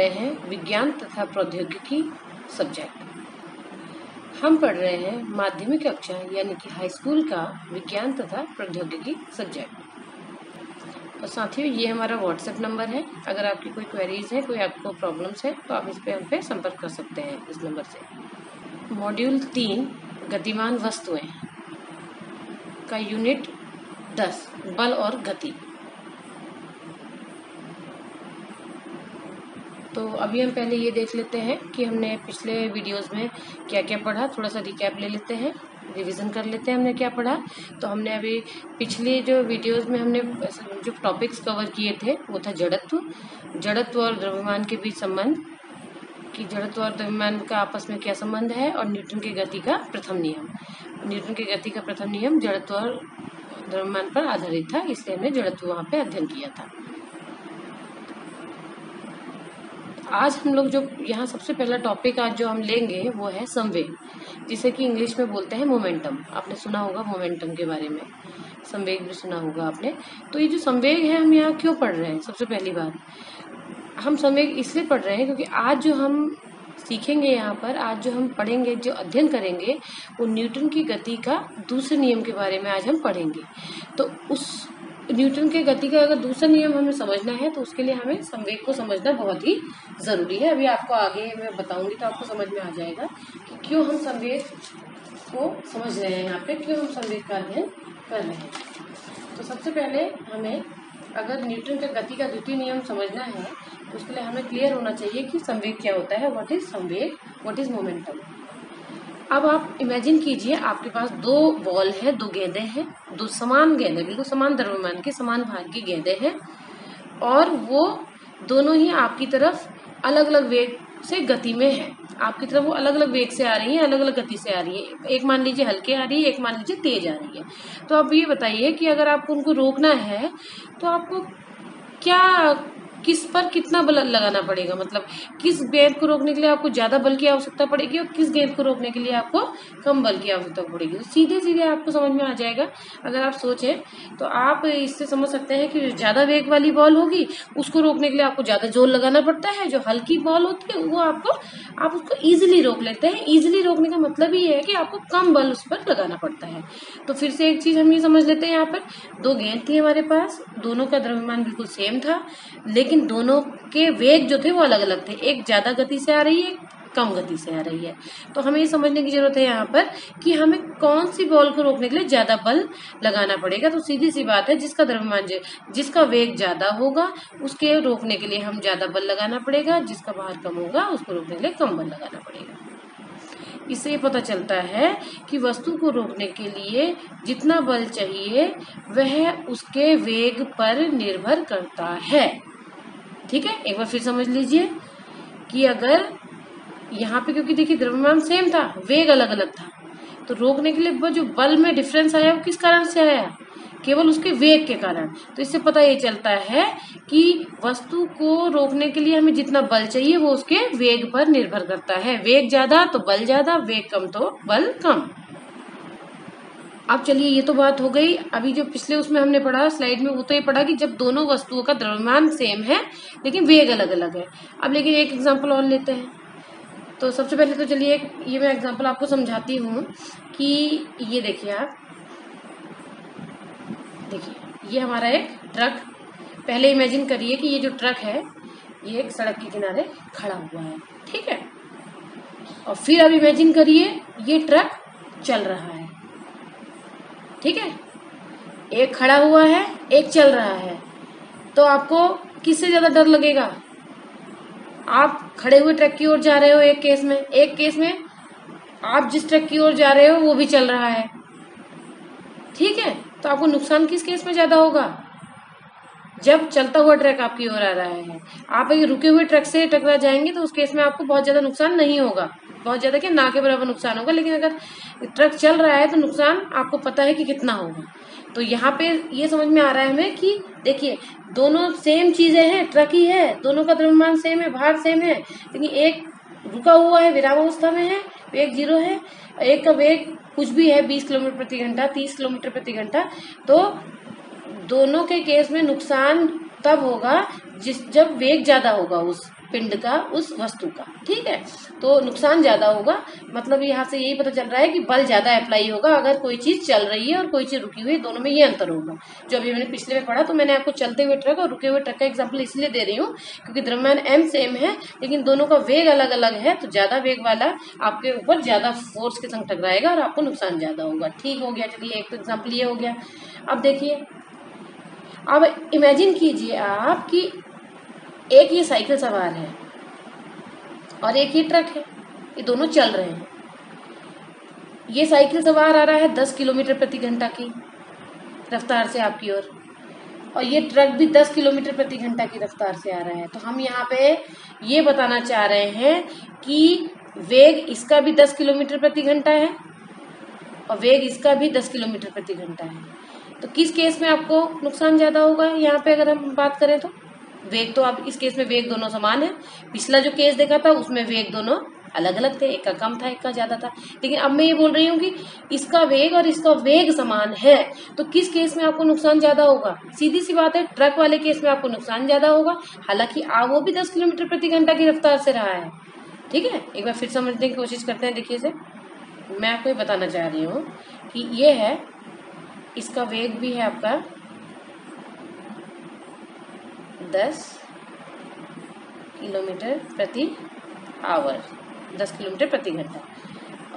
रहे हैं विज्ञान तथा प्रौद्योगिकी सब्जेक्ट। हम पढ़ रहे हैं माध्यमिक कक्षा यानी कि हाई स्कूल का विज्ञान तथा प्रौद्योगिकी सब्जेक्ट। और साथियों, ये हमारा व्हाट्सएप नंबर है। अगर आपकी कोई क्वेरीज है, कोई आपको प्रॉब्लम्स है, तो आप इस पे हम पे संपर्क कर सकते हैं इस नंबर से। मॉड्यूल 3 गतिमान वस्तुएं का यूनिट 10 बल और गति। तो अभी हम पहले ये देख लेते हैं कि हमने पिछले वीडियोस में क्या क्या पढ़ा। थोड़ा सा रिकैप ले लेते हैं, रिवीजन कर लेते हैं हमने क्या पढ़ा। तो हमने अभी पिछले जो वीडियोस में हमने जो टॉपिक्स कवर किए थे वो था जड़त्व और द्रव्यमान के बीच संबंध, कि जड़त्व और द्रव्यमान का आपस में क्या संबंध है, और न्यूटन की गति का प्रथम नियम। न्यूटन की गति का प्रथम नियम जड़त्व और द्रव्यमान पर आधारित था, इसलिए हमने जड़त्व वहाँ पे अध्ययन किया था। आज हम लोग जो यहाँ सबसे पहला टॉपिक आज जो हम लेंगे वो है संवेग, जिसे कि इंग्लिश में बोलते हैं मोमेंटम। आपने सुना होगा मोमेंटम के बारे में, संवेग भी सुना होगा आपने। तो ये जो संवेग है हम यहाँ क्यों पढ़ रहे हैं? सबसे पहली बात, हम संवेग इसलिए पढ़ रहे हैं क्योंकि आज जो हम सीखेंगे यहाँ पर, आज जो हम पढ़ेंगे, जो अध्ययन करेंगे, वो न्यूटन की गति का दूसरे नियम के बारे में आज हम पढ़ेंगे। तो उस न्यूटन के गति का अगर दूसरा नियम हमें समझना है तो उसके लिए हमें संवेग को समझना बहुत ही जरूरी है। अभी आपको आगे मैं बताऊंगी तो आपको समझ में आ जाएगा कि क्यों हम संवेग को समझ रहे हैं, यहाँ पे क्यों हम संवेग का अध्ययन कर रहे हैं। तो सबसे पहले हमें अगर न्यूटन के गति का द्वितीय नियम समझना है तो उसके लिए हमें क्लियर होना चाहिए कि संवेग क्या होता है, व्हाट इज संवेग, व्हाट इज मोमेंटम। अब आप इमेजिन कीजिए, आपके पास दो बॉल है, दो गेंदे हैं, दो समान गेंदे, बिल्कुल समान द्रव्यमान के समान भार की गेंदे हैं, और वो दोनों ही आपकी तरफ अलग अलग वेग से गति में है। आपकी तरफ वो अलग अलग वेग से आ रही है, अलग अलग गति से आ रही है। एक मान लीजिए हल्के आ रही है, एक मान लीजिए तेज आ रही है। तो आप ये बताइए कि अगर आपको उनको रोकना है तो आपको किस पर कितना बल लगाना पड़ेगा, मतलब किस गेंद को रोकने के लिए आपको ज्यादा बल की आवश्यकता पड़ेगी और किस गेंद को रोकने के लिए आपको कम बल की आवश्यकता पड़ेगी। तो सीधे सीधे आपको समझ में आ जाएगा। अगर आप सोचें तो आप इससे समझ सकते हैं कि जो ज्यादा वेग वाली बॉल होगी उसको रोकने के लिए आपको ज्यादा जोर लगाना पड़ता है। जो हल्की बॉल होती है वो आप उसको इजिली रोक लेते हैं। इजिली रोकने का मतलब ये है कि आपको कम बल उस पर लगाना पड़ता है। तो फिर से एक चीज हम ये समझ लेते हैं, यहाँ पर दो गेंद थी हमारे पास, दोनों का द्रव्यमान बिल्कुल सेम था, लेकिन दोनों के वेग जो थे वो अलग अलग थे। एक ज्यादा गति से आ रही है, कम गति से आ रही है। तो हमें ये समझने की जरूरत है यहाँ पर कि हमें कौन सी बॉल को रोकने के लिए ज्यादा बल लगाना पड़ेगा। तो सीधी सी बात है, जिसका द्रव्यमान जिसका वेग ज्यादा होगा उसके रोकने के लिए हम ज्यादा बल लगाना पड़ेगा, जिसका भार कम होगा उसको रोकने के लिए कम बल लगाना पड़ेगा। इससे ये पता चलता है कि वस्तु को रोकने के लिए जितना बल चाहिए वह उसके वेग पर निर्भर करता है। ठीक है, एक बार फिर समझ लीजिए कि अगर यहाँ पे, क्योंकि देखिए द्रव्यमान सेम था, वेग अलग अलग था, तो रोकने के लिए वो जो बल में डिफरेंस आया वो किस कारण से आया? केवल उसके वेग के कारण। तो इससे पता ये चलता है कि वस्तु को रोकने के लिए हमें जितना बल चाहिए वो उसके वेग पर निर्भर करता है। वेग ज्यादा तो बल ज्यादा, वेग कम तो बल कम। अब चलिए, ये तो बात हो गई। अभी जो पिछले उसमें हमने पढ़ा स्लाइड में, वो तो ये पढ़ा कि जब दोनों वस्तुओं का द्रव्यमान सेम है लेकिन वेग अलग अलग है। अब लेकिन एक एग्जांपल और लेते हैं। तो सबसे पहले तो चलिए ये मैं एग्जांपल आपको समझाती हूँ कि ये देखिए, आप देखिए ये हमारा एक ट्रक। पहले इमेजिन करिए कि ये जो ट्रक है ये एक सड़क के किनारे खड़ा हुआ है, ठीक है। और फिर अब इमेजिन करिए ये ट्रक चल रहा है, ठीक है। एक खड़ा हुआ है, एक चल रहा है। तो आपको किससे ज्यादा डर लगेगा? आप खड़े हुए ट्रक की ओर जा रहे हो एक केस में आप जिस ट्रक की ओर जा रहे हो वो भी चल रहा है, ठीक है। तो आपको नुकसान किस केस में ज्यादा होगा? जब चलता हुआ ट्रक आपकी ओर आ रहा है। आप एक रुके हुए ट्रक से टकरा जाएंगे तो उस केस में आपको बहुत ज्यादा नुकसान नहीं होगा, बहुत ज्यादा क्या, ना के बराबर नुकसान होगा। लेकिन अगर ट्रक चल रहा है तो नुकसान आपको पता है कि कितना होगा। तो यहाँ पे ये समझ में आ रहा है हमें कि देखिए दोनों सेम चीजें हैं, ट्रक ही है, दोनों का द्रव्यमान सेम है, भार सेम है, लेकिन एक रुका हुआ है, विरामावस्था में है, वेग 0 है, एक का वेग कुछ भी है 20 किलोमीटर प्रति घंटा, 30 किलोमीटर प्रति घंटा। तो दोनों के केस में नुकसान तब होगा जब वेग ज्यादा होगा उस पिंड का, उस वस्तु का, ठीक है। तो नुकसान ज्यादा होगा, मतलब यहाँ से यही पता चल रहा है कि बल ज्यादा अप्लाई होगा अगर कोई चीज चल रही है और कोई चीज रुकी हुई है, दोनों में ये अंतर होगा। जो अभी मैंने पिछले में पढ़ा, तो मैंने आपको चलते हुए ट्रक और रुके हुए ट्रक का एग्जाम्पल इसलिए दे रही हूँ क्योंकि द्रव्यमान m सेम है, लेकिन दोनों का वेग अलग अलग है, तो ज्यादा वेग वाला आपके ऊपर ज्यादा फोर्स के संग टकराएगा और आपको नुकसान ज्यादा होगा। ठीक हो गया, चलिए एक तो एग्जाम्पल ये हो गया। अब देखिए, अब इमेजिन कीजिए आप कि एक ये साइकिल सवार है और एक ये ट्रक है, ये दोनों चल रहे हैं। ये साइकिल सवार आ रहा है 10 किलोमीटर प्रति घंटा की रफ्तार से आपकी ओर, और ये ट्रक भी 10 किलोमीटर प्रति घंटा की रफ्तार से आ रहा है। तो हम यहाँ पे ये बताना चाह रहे हैं कि वेग इसका भी 10 किलोमीटर प्रति घंटा है और वेग इसका भी 10 किलोमीटर प्रति घंटा है। तो किस केस में आपको नुकसान ज्यादा होगा? यहाँ पे अगर हम बात करें तो वेग, तो अब इस केस में वेग दोनों समान है। पिछला जो केस देखा था उसमें वेग दोनों अलग अलग थे, एक का कम था, एक का ज्यादा था। लेकिन अब मैं ये बोल रही हूँ कि इसका वेग और इसका वेग समान है, तो किस केस में आपको नुकसान ज्यादा होगा? सीधी सी बात है, ट्रक वाले केस में आपको नुकसान ज्यादा होगा, हालांकि वो भी 10 किलोमीटर प्रति घंटा की रफ्तार से रहा है। ठीक है, एक बार फिर समझने की कोशिश करते हैं। देखिए से मैं आपको ये बताना चाह रही हूँ कि ये है, इसका वेग भी है आपका 10 किलोमीटर प्रति आवर, 10 किलोमीटर प्रति घंटा,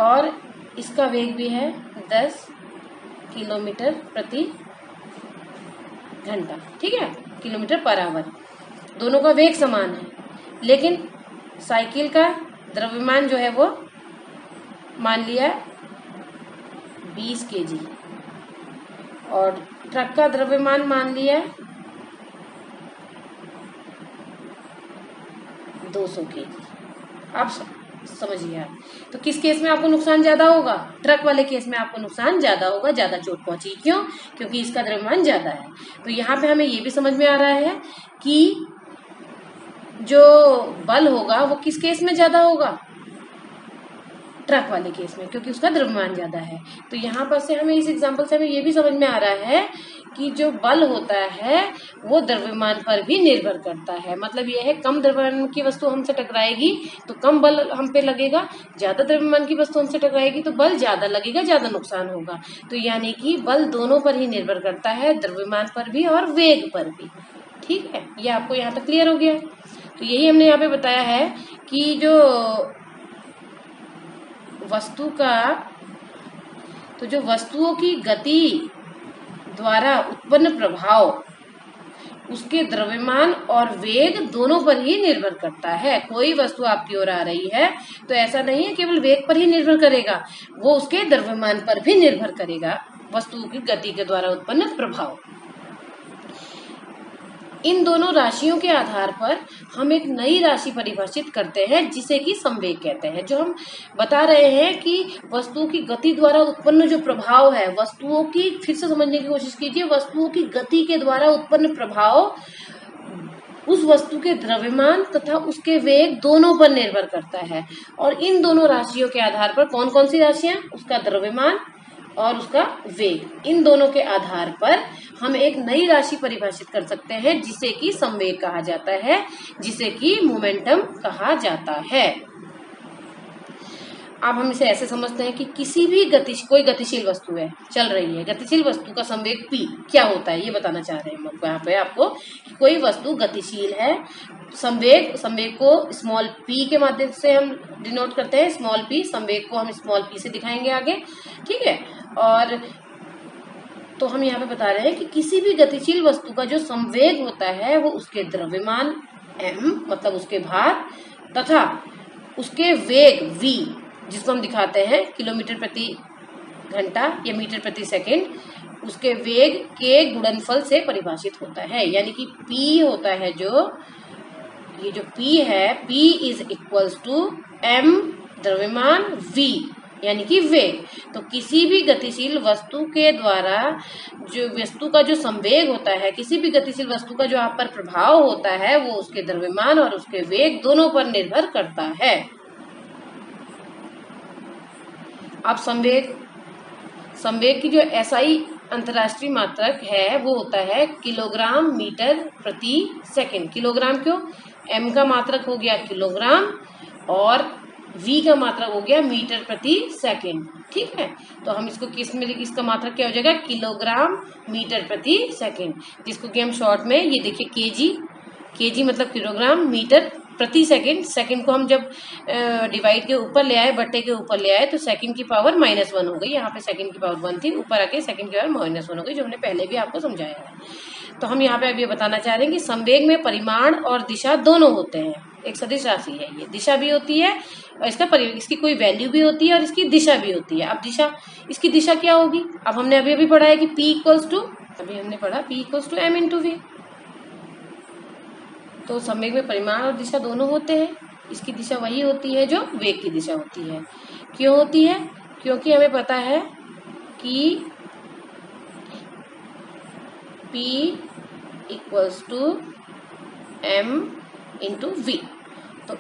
और इसका वेग भी है 10 किलोमीटर प्रति घंटा, ठीक है, किलोमीटर पर आवर। दोनों का वेग समान है, लेकिन साइकिल का द्रव्यमान जो है वो मान लिया 20 kg और ट्रक का द्रव्यमान मान लिया 200 kg। आप समझिए आप, तो किस केस में आपको नुकसान ज्यादा होगा? ट्रक वाले केस में आपको नुकसान ज्यादा होगा, ज्यादा चोट पहुंची। क्यों? क्योंकि इसका द्रव्यमान ज्यादा है। तो यहाँ पे हमें ये भी समझ में आ रहा है कि जो बल होगा वो किस केस में ज्यादा होगा? ट्रक वाले केस में, क्योंकि उसका द्रव्यमान ज्यादा है। तो यहाँ पर से हमें इस एग्जांपल से हमें ये भी समझ में आ रहा है कि जो बल होता है वो द्रव्यमान पर भी निर्भर करता है। मतलब यह है, कम द्रव्यमान की वस्तु हमसे टकराएगी तो कम बल हम पे लगेगा, ज्यादा द्रव्यमान की वस्तु हमसे टकराएगी तो बल ज्यादा लगेगा, ज्यादा नुकसान होगा। तो यानी कि बल दोनों पर ही निर्भर करता है, द्रव्यमान पर भी और वेग पर भी। ठीक है, ये आपको यहाँ तक क्लियर हो गया? तो यही हमने यहाँ पे बताया है कि जो वस्तु का, तो जो वस्तुओं की गति द्वारा उत्पन्न प्रभाव उसके द्रव्यमान और वेग दोनों पर ही निर्भर करता है। कोई वस्तु आपकी ओर आ रही है तो ऐसा नहीं है केवल वेग पर ही निर्भर करेगा, वो उसके द्रव्यमान पर भी निर्भर करेगा, वस्तु की गति के द्वारा उत्पन्न प्रभाव। इन दोनों राशियों के आधार पर हम एक नई राशि परिभाषित करते हैं जिसे कि संवेग कहते हैं। जो हम बता रहे हैं कि वस्तुओं की गति द्वारा उत्पन्न जो प्रभाव है, वस्तुओं की, फिर से समझने की कोशिश कीजिए, वस्तुओं की गति के द्वारा उत्पन्न प्रभाव उस वस्तु के द्रव्यमान तथा उसके वेग दोनों पर निर्भर करता है। और इन दोनों राशियों के आधार पर, कौन कौन सी राशियां? उसका द्रव्यमान और उसका वेग, इन दोनों के आधार पर हम एक नई राशि परिभाषित कर सकते हैं जिसे कि संवेग कहा जाता है, जिसे कि मोमेंटम कहा जाता है। अब हम इसे ऐसे समझते हैं कि किसी भी कोई गतिशील वस्तु है, चल रही है, गतिशील वस्तु का संवेग p क्या होता है ये बताना चाह रहे हैं हम यहाँ पे आपको कि कोई वस्तु गतिशील है, संवेग को स्मॉल p के माध्यम से हम डिनोट करते हैं, स्मॉल p, संवेग को हम स्मॉल p से दिखाएंगे आगे, ठीक है। और तो हम यहाँ पे बता रहे हैं कि किसी भी गतिशील वस्तु का जो संवेग होता है वो उसके द्रव्यमान m, मतलब उसके भार, तथा उसके वेग v, जिसको हम दिखाते हैं किलोमीटर प्रति घंटा या मीटर प्रति सेकंड, उसके वेग के गुणनफल से परिभाषित होता है। यानी कि p होता है, जो ये जो p है, p is equals to m द्रव्यमान v, यानी कि वेग। तो किसी भी गतिशील वस्तु के द्वारा जो वस्तु का जो संवेग होता है, किसी भी गतिशील वस्तु का जो आप पर प्रभाव होता है वो उसके द्रव्यमान और उसके वेग दोनों पर निर्भर करता है। अब संवेग की जो SI अंतर्राष्ट्रीय मात्रक है वो होता है किलोग्राम मीटर प्रति सेकंड। किलोग्राम क्यों? एम का मात्रक हो गया किलोग्राम और वी का मात्रक हो गया मीटर प्रति सेकंड। ठीक है, तो हम इसको किस में, इसका मात्रक क्या हो जाएगा, किलोग्राम मीटर प्रति सेकंड, जिसको कि हम शॉर्ट में ये देखिए केजी, केजी मतलब किलोग्राम, मीटर प्रति सेकंड, सेकंड को हम जब डिवाइड के ऊपर ले आए, बट्टे के ऊपर ले आए, तो सेकंड की पावर -1 हो गई। यहाँ पे सेकंड की पावर 1 थी, ऊपर आके सेकंड की पावर -1 हो गई, जो हमने पहले भी आपको समझाया है। तो हम यहाँ पे अभी बताना चाह रहे हैं कि संवेग में परिमाण और दिशा दोनों होते हैं। एक सदिश राशि है, ये दिशा भी होती है और इसकी कोई वैल्यू भी होती है और इसकी दिशा भी होती है। अब दिशा, इसकी दिशा क्या होगी, अब हमने अभी पढ़ा है कि P इक्वल्स टू, अभी हमने पढ़ा P equals to m into v. तो संवेग में परिमाण और दिशा दोनों होते हैं। इसकी दिशा वही होती है जो वेग की दिशा होती है। क्यों होती है, क्योंकि हमें पता है कि P equals to m into v. तो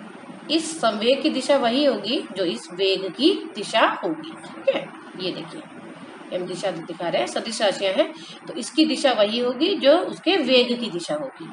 इस संवेग की दिशा वही होगी जो इस वेग की दिशा होगी। ठीक है, ये देखिए m दिशा दिखा रहे हैं, सदिश राशियां हैं, तो इसकी दिशा वही होगी जो उसके वेग की दिशा होगी।